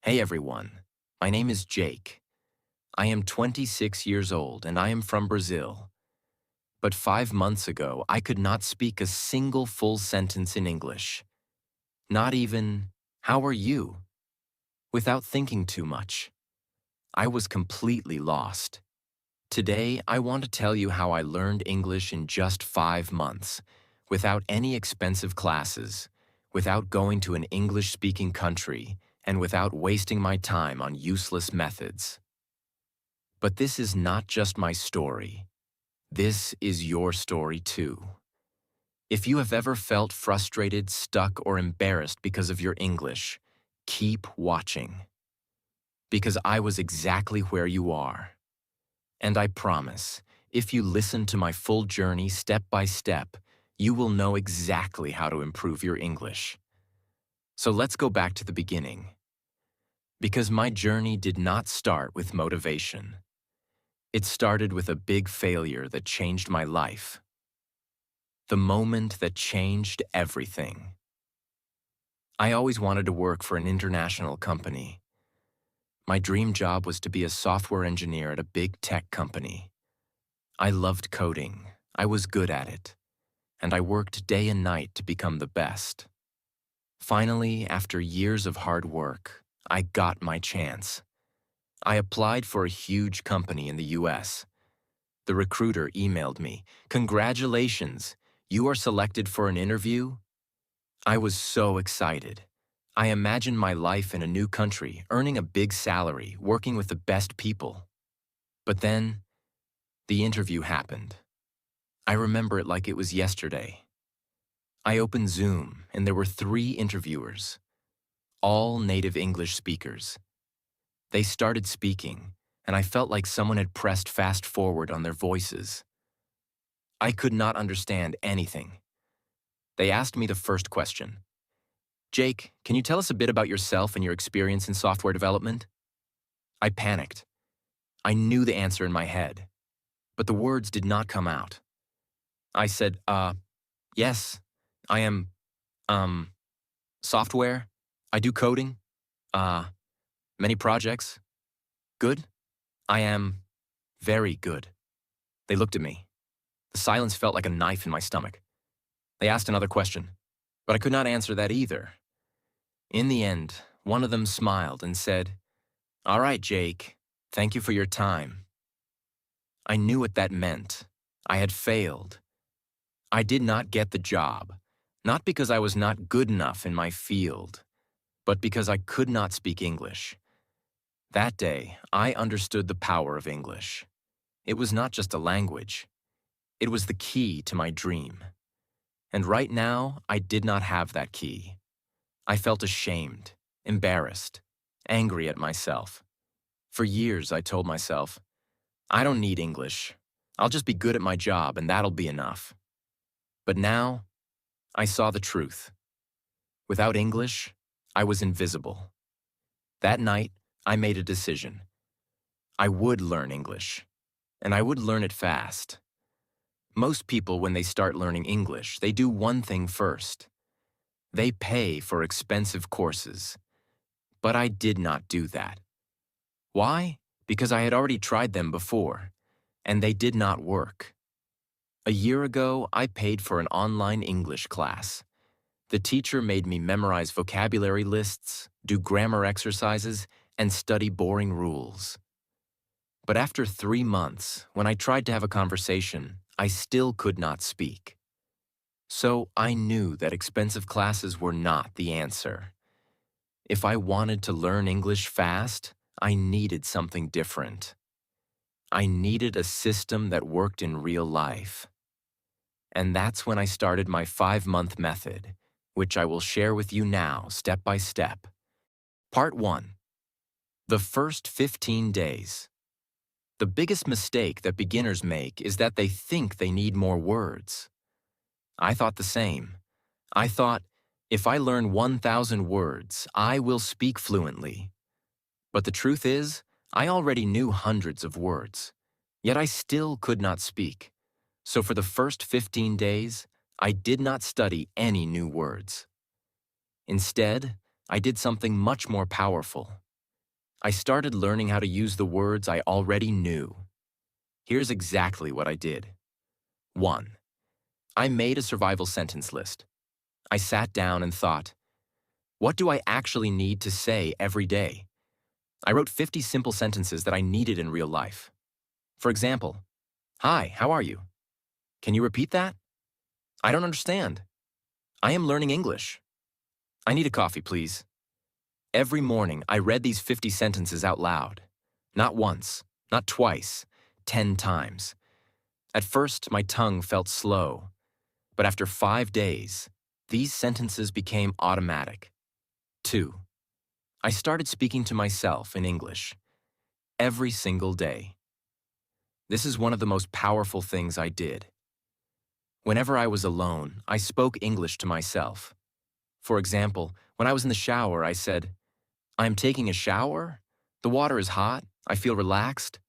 Hey everyone, my name is Jake. I am 26 years old and I am from Brazil. But 5 months ago, I could not speak a single full sentence in English. Not even, how are you? Without thinking too much. I was completely lost. Today, I want to tell you how I learned English in just 5 months, without any expensive classes, without going to an English-speaking country, and without wasting my time on useless methods. But this is not just my story. This is your story too. If you have ever felt frustrated, stuck, or embarrassed because of your English, keep watching. Because I was exactly where you are. And I promise, if you listen to my full journey step by step, you will know exactly how to improve your English. So let's go back to the beginning. Because my journey did not start with motivation. It started with a big failure that changed my life. The moment that changed everything. I always wanted to work for an international company. My dream job was to be a software engineer at a big tech company. I loved coding, I was good at it, and I worked day and night to become the best. Finally, after years of hard work, I got my chance. I applied for a huge company in the US. The recruiter emailed me, "Congratulations, you are selected for an interview?" I was so excited. I imagined my life in a new country, earning a big salary, working with the best people. But then, the interview happened. I remember it like it was yesterday. I opened Zoom, and there were 3 interviewers, all native English speakers. They started speaking, and I felt like someone had pressed fast forward on their voices. I could not understand anything. They asked me the first question. "Jake, can you tell us a bit about yourself and your experience in software development?" I panicked. I knew the answer in my head, but the words did not come out. I said, yes, I am, um, software. I do coding. Uh, Many projects. Good. I am very good." They looked at me. The silence felt like a knife in my stomach. They asked another question, but I could not answer that either. In the end, one of them smiled and said, "All right, Jake, thank you for your time." I knew what that meant. I had failed. I did not get the job, not because I was not good enough in my field, but because I could not speak English. That day, I understood the power of English. It was not just a language. It was the key to my dream. And right now, I did not have that key. I felt ashamed, embarrassed, angry at myself. For years, I told myself, "I don't need English. I'll just be good at my job and that'll be enough." But now, I saw the truth. Without English, I was invisible. That night, I made a decision. I would learn English, and I would learn it fast. Most people, when they start learning English, they do one thing first. They pay for expensive courses. But I did not do that. Why? Because I had already tried them before, and they did not work. A year ago, I paid for an online English class. The teacher made me memorize vocabulary lists, do grammar exercises, and study boring rules. But after 3 months, when I tried to have a conversation, I still could not speak. So I knew that expensive classes were not the answer. If I wanted to learn English fast, I needed something different. I needed a system that worked in real life. And that's when I started my 5-month method, which I will share with you now, step by step. Part 1. The first 15 days. The biggest mistake that beginners make is that they think they need more words. I thought the same. I thought, if I learn 1,000 words, I will speak fluently. But the truth is, I already knew hundreds of words, yet I still could not speak. So for the first 15 days, I did not study any new words. Instead, I did something much more powerful. I started learning how to use the words I already knew. Here's exactly what I did. 1. I made a survival sentence list. I sat down and thought, what do I actually need to say every day? I wrote 50 simple sentences that I needed in real life. For example, hi, how are you? Can you repeat that? I don't understand. I am learning English. I need a coffee, please. Every morning, I read these 50 sentences out loud. Not once, not twice, 10 times. At first, my tongue felt slow, but after 5 days, these sentences became automatic. 2. I started speaking to myself in English every single day. This is one of the most powerful things I did. Whenever I was alone, I spoke English to myself. For example, when I was in the shower, I said, I'm taking a shower? The water is hot. I feel relaxed.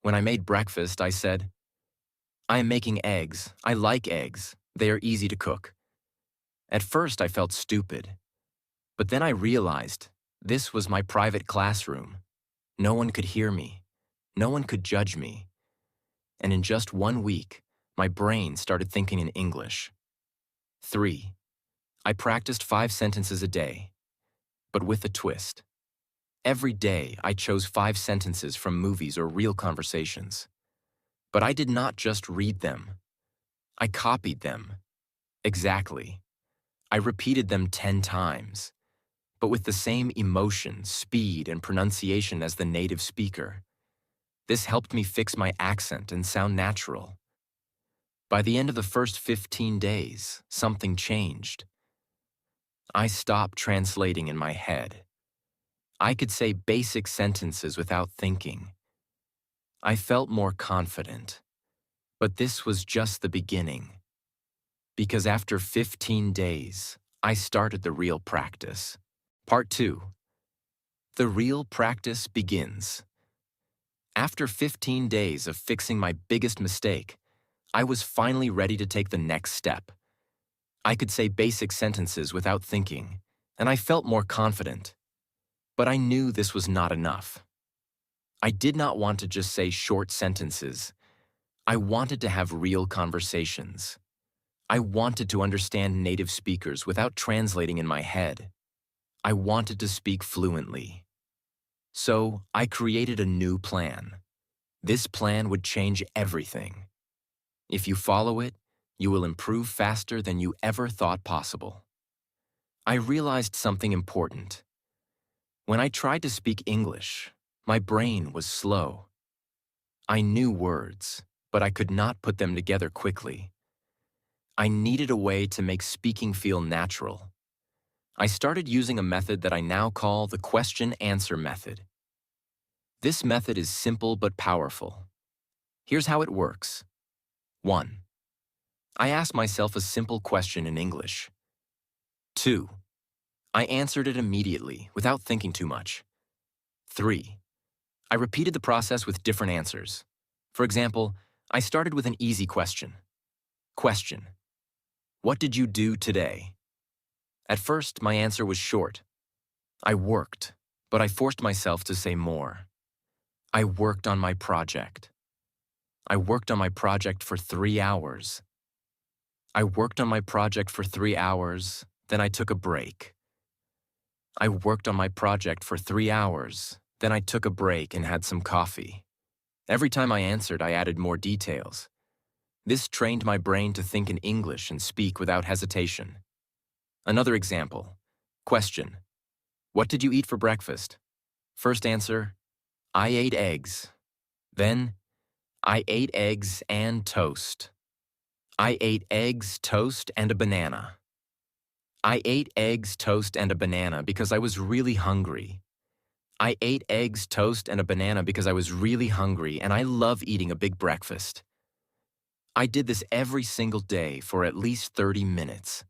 When I made breakfast, I said, I am making eggs. I like eggs. They are easy to cook. At first, I felt stupid. But then I realized this was my private classroom. No one could hear me. No one could judge me. And in just 1 week, my brain started thinking in English. 3. I practiced 5 sentences a day, but with a twist. Every day, I chose 5 sentences from movies or real conversations. But I did not just read them. I copied them. Exactly. I repeated them 10 times, but with the same emotion, speed, and pronunciation as the native speaker. This helped me fix my accent and sound natural. By the end of the first 15 days, something changed. I stopped translating in my head. I could say basic sentences without thinking. I felt more confident. But this was just the beginning. Because after 15 days, I started the real practice. Part 2. The real practice begins. After 15 days of fixing my biggest mistake, I was finally ready to take the next step. I could say basic sentences without thinking, and I felt more confident. But I knew this was not enough. I did not want to just say short sentences. I wanted to have real conversations. I wanted to understand native speakers without translating in my head. I wanted to speak fluently. So I created a new plan. This plan would change everything. If you follow it, you will improve faster than you ever thought possible. I realized something important. When I tried to speak English, my brain was slow. I knew words, but I could not put them together quickly. I needed a way to make speaking feel natural. I started using a method that I now call the question-answer method. This method is simple but powerful. Here's how it works. 1. I asked myself a simple question in English. 2. I answered it immediately, without thinking too much. 3. I repeated the process with different answers. For example, I started with an easy question. Question: what did you do today? At first, my answer was short. I worked, but I forced myself to say more. I worked on my project. I worked on my project for 3 hours. I worked on my project for 3 hours, then I took a break. I worked on my project for 3 hours, then I took a break and had some coffee. Every time I answered, I added more details. This trained my brain to think in English and speak without hesitation. Another example. Question: what did you eat for breakfast? First answer: I ate eggs. Then, I ate eggs and toast. I ate eggs, toast, and a banana. I ate eggs, toast, and a banana because I was really hungry. I ate eggs, toast, and a banana because I was really hungry, and I love eating a big breakfast. I did this every single day for at least 30 minutes.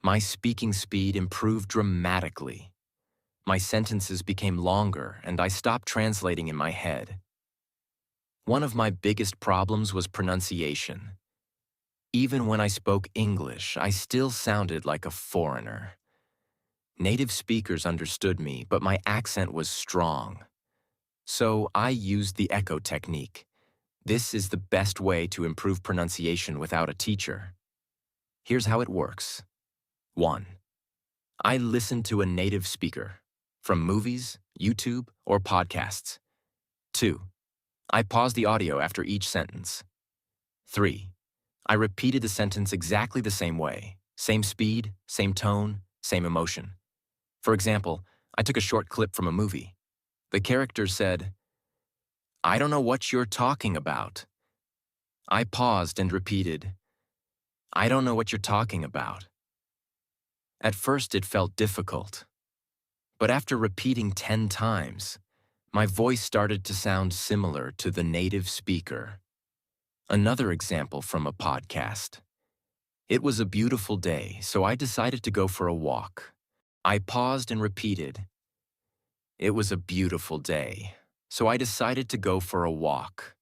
My speaking speed improved dramatically. My sentences became longer, and I stopped translating in my head. One of my biggest problems was pronunciation. Even when I spoke English, I still sounded like a foreigner. Native speakers understood me, but my accent was strong. So I used the echo technique. This is the best way to improve pronunciation without a teacher. Here's how it works. 1. I listen to a native speaker from movies, YouTube, or podcasts. 2. I pause the audio after each sentence. 3. I repeated the sentence exactly the same way, same speed, same tone, same emotion. For example, I took a short clip from a movie. The character said, "I don't know what you're talking about." I paused and repeated, "I don't know what you're talking about." At first it felt difficult, but after repeating 10 times, my voice started to sound similar to the native speaker. Another example from a podcast. It was a beautiful day, so I decided to go for a walk. I paused and repeated, "It was a beautiful day, so I decided to go for a walk."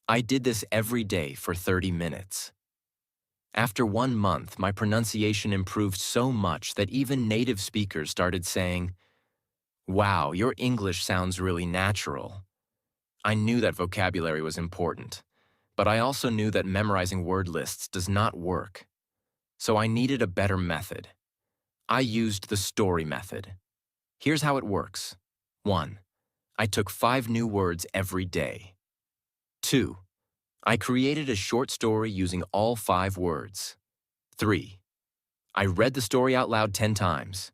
I did this every day for 30 minutes. After 1 month, my pronunciation improved so much that even native speakers started saying, "Wow, your English sounds really natural." I knew that vocabulary was important, but I also knew that memorizing word lists does not work. So I needed a better method. I used the story method. Here's how it works. 1. I took 5 new words every day. 2. I created a short story using all 5 words. 3. I read the story out loud 10 times.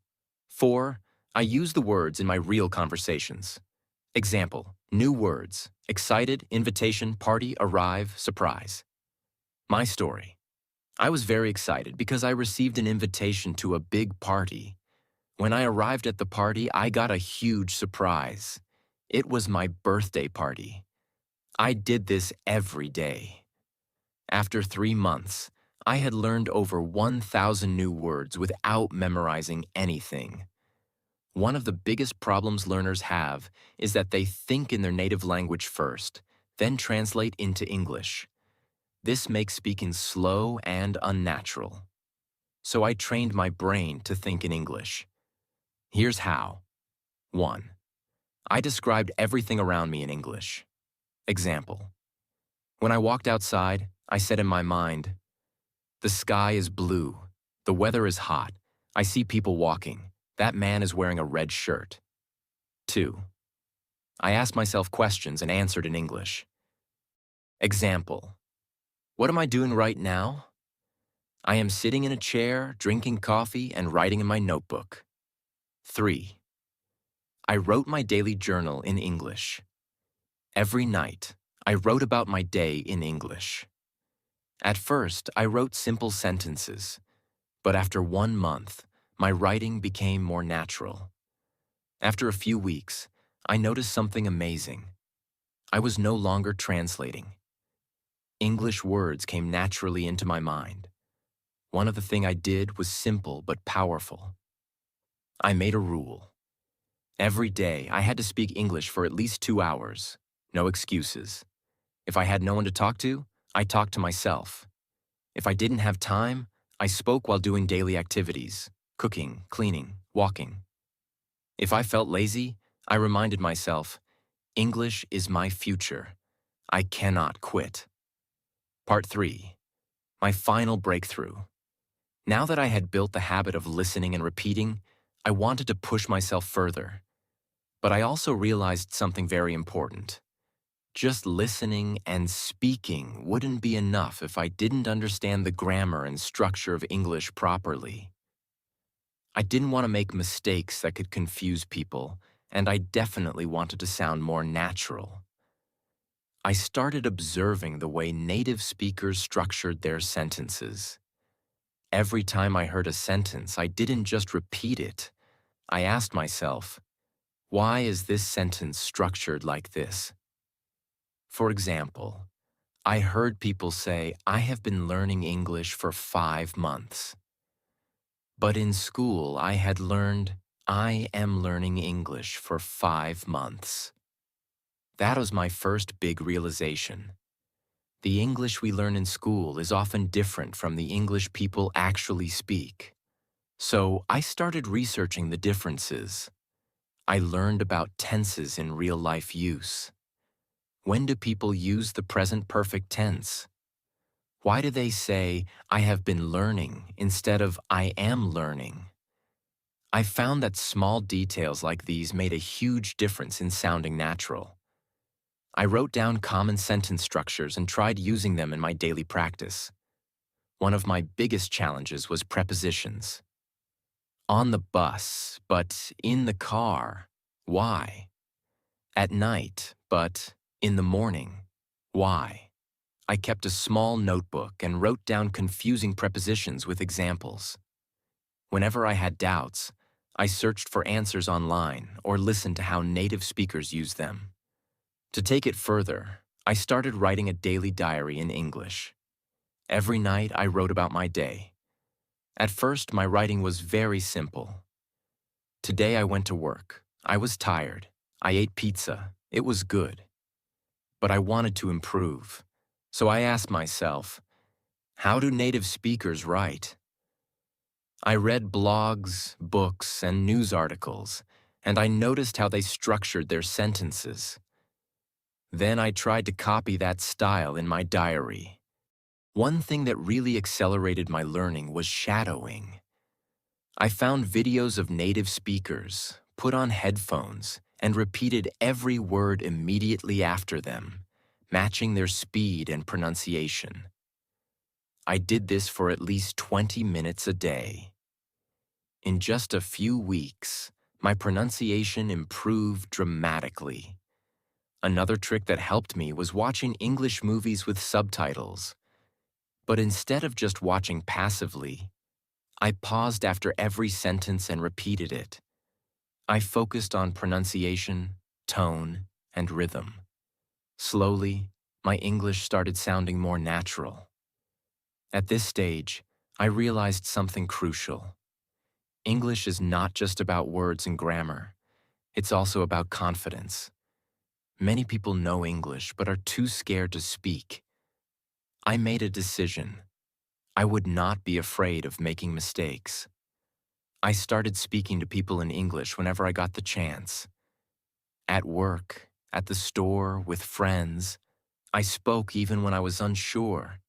4. I used the words in my real conversations. Example, new words: excited, invitation, party, arrive, surprise. My story. I was very excited because I received an invitation to a big party. When I arrived at the party, I got a huge surprise. It was my birthday party. I did this every day. After 3 months, I had learned over 1,000 new words without memorizing anything. One of the biggest problems learners have is that they think in their native language first, then translate into English. This makes speaking slow and unnatural. So I trained my brain to think in English. Here's how. 1. I described everything around me in English. Example. When I walked outside, I said in my mind, "The sky is blue. The weather is hot. I see people walking. That man is wearing a red shirt." 2. I asked myself questions and answered in English. Example. What am I doing right now? I am sitting in a chair, drinking coffee, and writing in my notebook. 3. I wrote my daily journal in English. Every night, I wrote about my day in English. At first, I wrote simple sentences, but after 1 month, my writing became more natural. After a few weeks, I noticed something amazing. I was no longer translating. English words came naturally into my mind. One of the things I did was simple but powerful. I made a rule. Every day, I had to speak English for at least 2 hours. No excuses. If I had no one to talk to, I talked to myself. If I didn't have time, I spoke while doing daily activities: cooking, cleaning, walking. If I felt lazy, I reminded myself, English is my future. I cannot quit. Part 3. My final breakthrough. Now that I had built the habit of listening and repeating, I wanted to push myself further. But I also realized something very important. Just listening and speaking wouldn't be enough if I didn't understand the grammar and structure of English properly. I didn't want to make mistakes that could confuse people, and I definitely wanted to sound more natural. I started observing the way native speakers structured their sentences. Every time I heard a sentence, I didn't just repeat it. I asked myself, why is this sentence structured like this? For example, I heard people say, "I have been learning English for 5 months." But in school, I had learned, "I am learning English for 5 months." That was my first big realization. The English we learn in school is often different from the English people actually speak. So I started researching the differences. I learned about tenses in real-life use. When do people use the present perfect tense? Why do they say, I have been learning instead of I am learning? I found that small details like these made a huge difference in sounding natural. I wrote down common sentence structures and tried using them in my daily practice. One of my biggest challenges was prepositions. On the bus, but in the car. Why? At night, but in the morning. Why? I kept a small notebook and wrote down confusing prepositions with examples. Whenever I had doubts, I searched for answers online or listened to how native speakers use them. To take it further, I started writing a daily diary in English. Every night I wrote about my day. At first, my writing was very simple. Today I went to work. I was tired. I ate pizza. It was good. But I wanted to improve. So I asked myself, how do native speakers write? I read blogs, books, and news articles, and I noticed how they structured their sentences. Then I tried to copy that style in my diary. One thing that really accelerated my learning was shadowing. I found videos of native speakers, put on headphones, and repeated every word immediately after them, matching their speed and pronunciation. I did this for at least 20 minutes a day. In just a few weeks, my pronunciation improved dramatically. Another trick that helped me was watching English movies with subtitles. But instead of just watching passively, I paused after every sentence and repeated it. I focused on pronunciation, tone, and rhythm. Slowly, my English started sounding more natural. At this stage, I realized something crucial. English is not just about words and grammar. It's also about confidence. Many people know English but are too scared to speak. I made a decision. I would not be afraid of making mistakes. I started speaking to people in English whenever I got the chance. At work, at the store, with friends, I spoke even when I was unsure.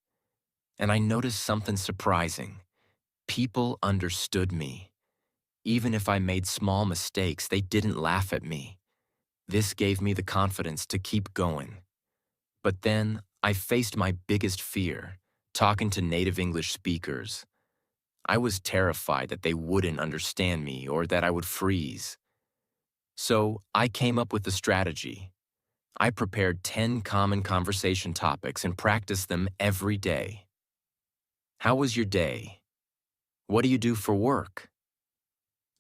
And I noticed something surprising. People understood me. Even if I made small mistakes, they didn't laugh at me. This gave me the confidence to keep going. But then I faced my biggest fear, talking to native English speakers. I was terrified that they wouldn't understand me or that I would freeze. So I came up with a strategy. I prepared 10 common conversation topics and practiced them every day. How was your day? What do you do for work?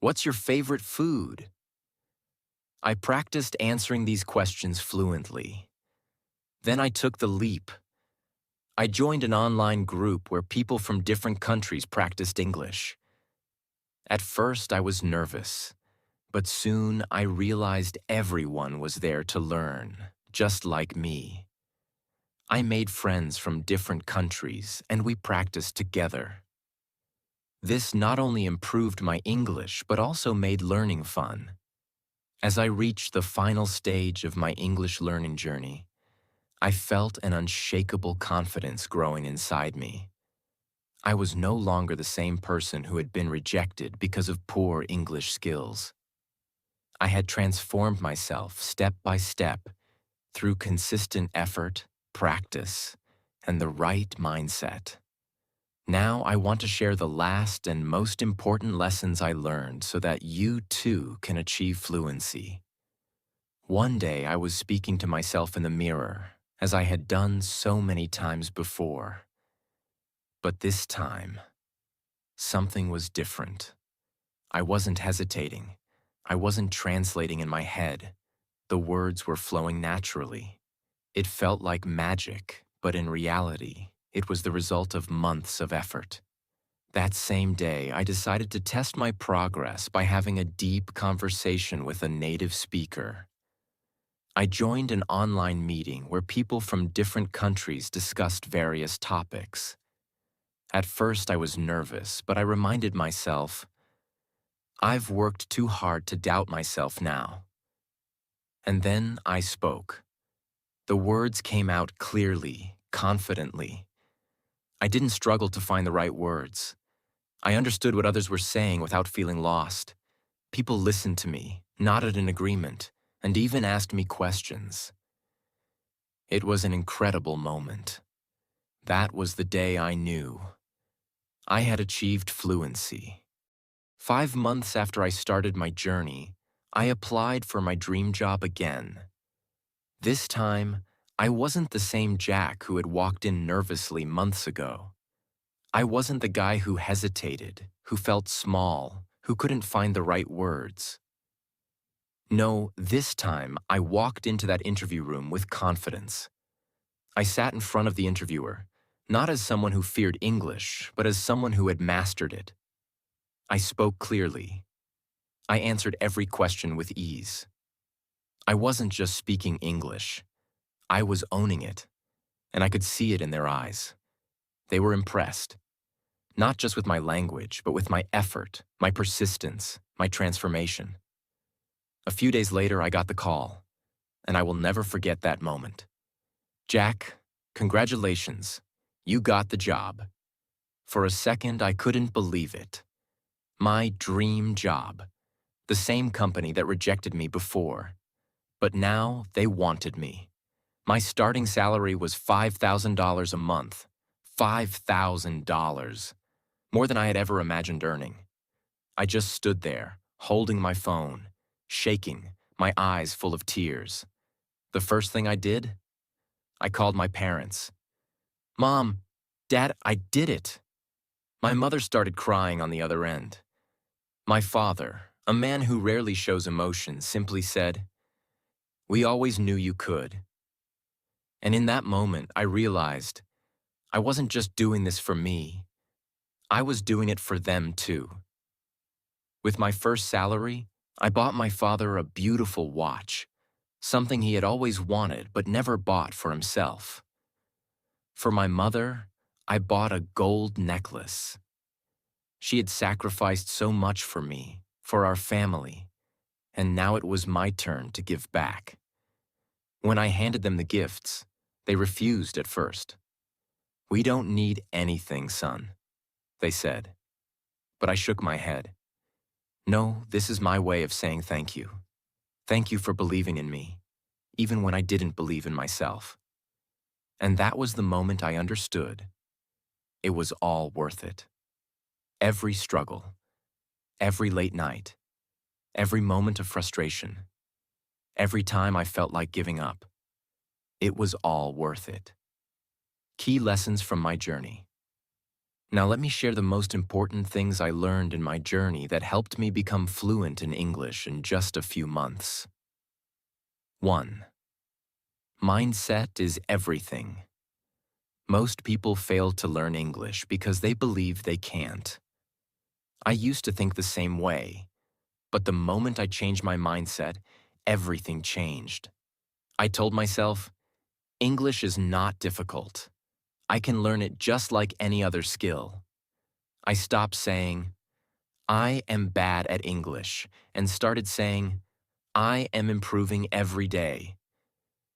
What's your favorite food? I practiced answering these questions fluently. Then I took the leap. I joined an online group where people from different countries practiced English. At first, I was nervous, but soon I realized everyone was there to learn, just like me. I made friends from different countries, and we practiced together. This not only improved my English, but also made learning fun. As I reached the final stage of my English learning journey, I felt an unshakable confidence growing inside me. I was no longer the same person who had been rejected because of poor English skills. I had transformed myself step by step through consistent effort, practice, and the right mindset. Now I want to share the last and most important lessons I learned so that you too can achieve fluency. One day I was speaking to myself in the mirror, as I had done so many times before. But this time, something was different. I wasn't hesitating. I wasn't translating in my head. The words were flowing naturally. It felt like magic, but in reality, it was the result of months of effort. That same day, I decided to test my progress by having a deep conversation with a native speaker. I joined an online meeting where people from different countries discussed various topics. At first, I was nervous, but I reminded myself, I've worked too hard to doubt myself now. And then I spoke. The words came out clearly, confidently. I didn't struggle to find the right words. I understood what others were saying without feeling lost. People listened to me, nodded in agreement, and even asked me questions. It was an incredible moment. That was the day I knew I had achieved fluency. 5 months after I started my journey, I applied for my dream job again. This time, I wasn't the same Jack who had walked in nervously months ago. I wasn't the guy who hesitated, who felt small, who couldn't find the right words. No, this time I walked into that interview room with confidence. I sat in front of the interviewer, not as someone who feared English, but as someone who had mastered it. I spoke clearly. I answered every question with ease. I wasn't just speaking English. I was owning it, and I could see it in their eyes. They were impressed, not just with my language, but with my effort, my persistence, my transformation. A few days later, I got the call, and I will never forget that moment. Jack, congratulations. You got the job. For a second, I couldn't believe it. My dream job. The same company that rejected me before. But now they wanted me. My starting salary was $5,000 a month. $5,000. More than I had ever imagined earning. I just stood there, holding my phone, shaking, my eyes full of tears. The first thing I did? I called my parents. Mom, Dad, I did it. My mother started crying on the other end. My father, a man who rarely shows emotion, simply said, "We always knew you could." And in that moment, I realized I wasn't just doing this for me. I was doing it for them too. With my first salary, I bought my father a beautiful watch, something he had always wanted but never bought for himself. For my mother, I bought a gold necklace. She had sacrificed so much for me, for our family, and now it was my turn to give back. When I handed them the gifts, they refused at first. "We don't need anything, son," they said. But I shook my head. "No, this is my way of saying thank you. Thank you for believing in me, even when I didn't believe in myself." And that was the moment I understood. It was all worth it. Every struggle, every late night, every moment of frustration, every time I felt like giving up. It was all worth it. Key lessons from my journey. Now let me share the most important things I learned in my journey that helped me become fluent in English in just a few months. 1. Mindset is everything. Most people fail to learn English because they believe they can't. I used to think the same way, but the moment I changed my mindset, everything changed. I told myself, English is not difficult. I can learn it just like any other skill. I stopped saying, "I am bad at English," and started saying, "I am improving every day."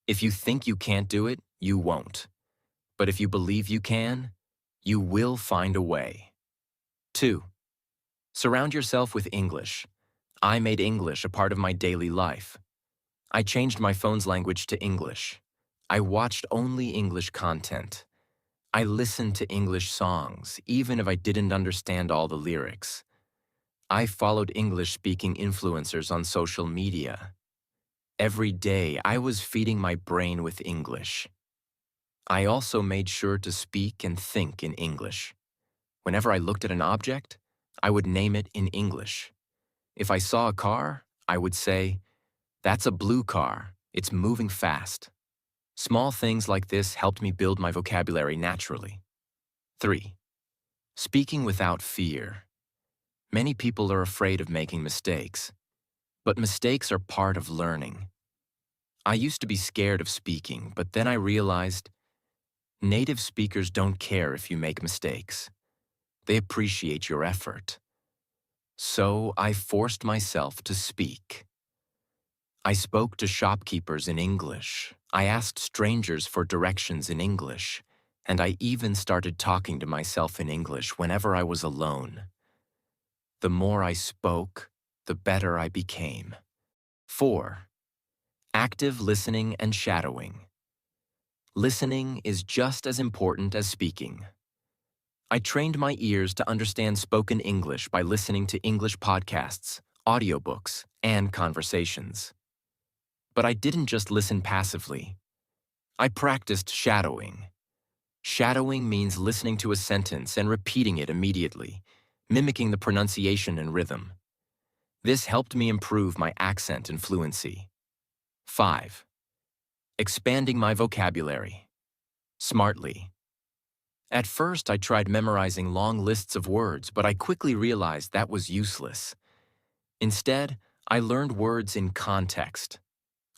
If you think you can't do it, you won't. But if you believe you can, you will find a way. 2. Surround yourself with English. I made English a part of my daily life. I changed my phone's language to English. I watched only English content. I listened to English songs, even if I didn't understand all the lyrics. I followed English-speaking influencers on social media. Every day, I was feeding my brain with English. I also made sure to speak and think in English. Whenever I looked at an object, I would name it in English. If I saw a car, I would say, "That's a blue car. It's moving fast." Small things like this helped me build my vocabulary naturally. 3. Speaking without fear. Many people are afraid of making mistakes, but mistakes are part of learning. I used to be scared of speaking, but then I realized native speakers don't care if you make mistakes. They appreciate your effort. So I forced myself to speak. I spoke to shopkeepers in English. I asked strangers for directions in English. And I even started talking to myself in English whenever I was alone. The more I spoke, the better I became. 4. Active listening and shadowing. Listening is just as important as speaking. I trained my ears to understand spoken English by listening to English podcasts, audiobooks, and conversations. But I didn't just listen passively. I practiced shadowing. Shadowing means listening to a sentence and repeating it immediately, mimicking the pronunciation and rhythm. This helped me improve my accent and fluency. 5. Expanding my vocabulary. Smartly. At first, I tried memorizing long lists of words, but I quickly realized that was useless. Instead, I learned words in context.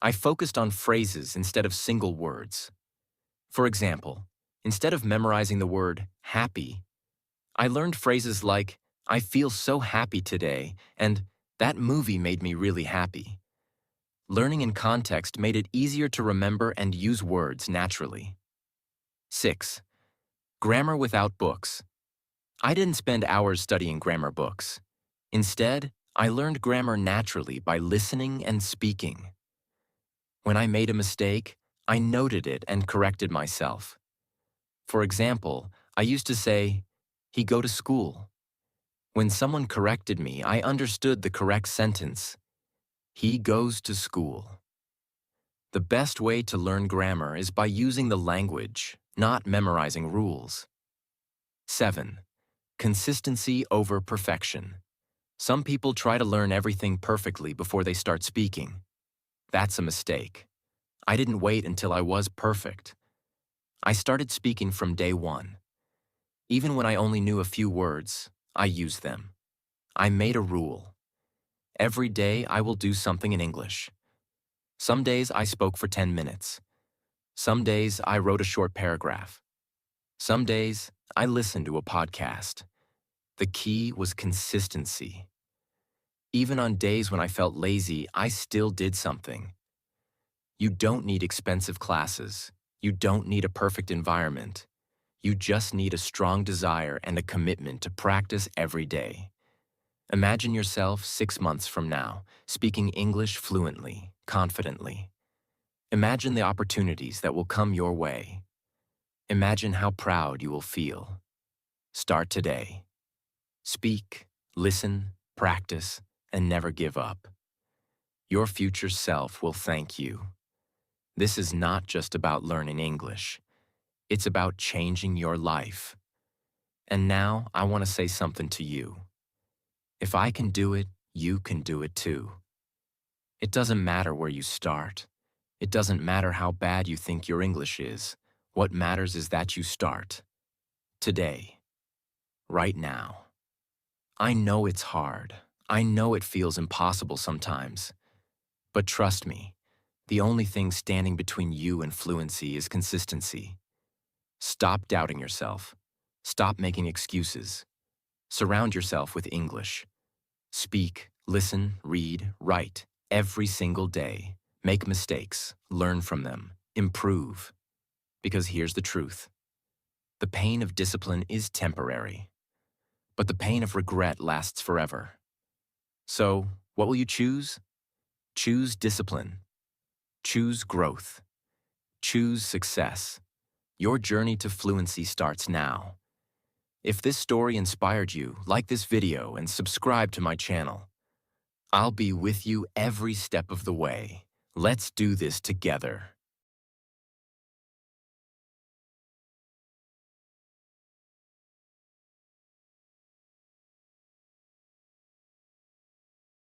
I focused on phrases instead of single words. For example, instead of memorizing the word happy, I learned phrases like, I feel so happy today, and that movie made me really happy. Learning in context made it easier to remember and use words naturally. 6. Grammar without books. I didn't spend hours studying grammar books. Instead, I learned grammar naturally by listening and speaking. When I made a mistake, I noted it and corrected myself. For example, I used to say, he go to school. When someone corrected me, I understood the correct sentence. He goes to school. The best way to learn grammar is by using the language, not memorizing rules. 7. Consistency over perfection. Some people try to learn everything perfectly before they start speaking. That's a mistake. I didn't wait until I was perfect. I started speaking from day one. Even when I only knew a few words, I used them. I made a rule. Every day I will do something in English. Some days I spoke for 10 minutes. Some days I wrote a short paragraph. Some days I listened to a podcast. The key was consistency. Even on days when I felt lazy, I still did something. You don't need expensive classes. You don't need a perfect environment. You just need a strong desire and a commitment to practice every day. Imagine yourself 6 months from now, speaking English fluently, confidently. Imagine the opportunities that will come your way. Imagine how proud you will feel. Start today. Speak, listen, practice, and never give up. Your future self will thank you. This is not just about learning English. It's about changing your life. And now I want to say something to you. If I can do it, you can do it too. It doesn't matter where you start. It doesn't matter how bad you think your English is. What matters is that you start. Today. Right now. I know it's hard. I know it feels impossible sometimes. But trust me, the only thing standing between you and fluency is consistency. Stop doubting yourself. Stop making excuses. Surround yourself with English. Speak, listen, read, write, every single day. Make mistakes, learn from them, improve. Because here's the truth. The pain of discipline is temporary, but the pain of regret lasts forever. So, what will you choose? Choose discipline. Choose growth. Choose success. Your journey to fluency starts now. If this story inspired you, like this video and subscribe to my channel. I'll be with you every step of the way. Let's do this together.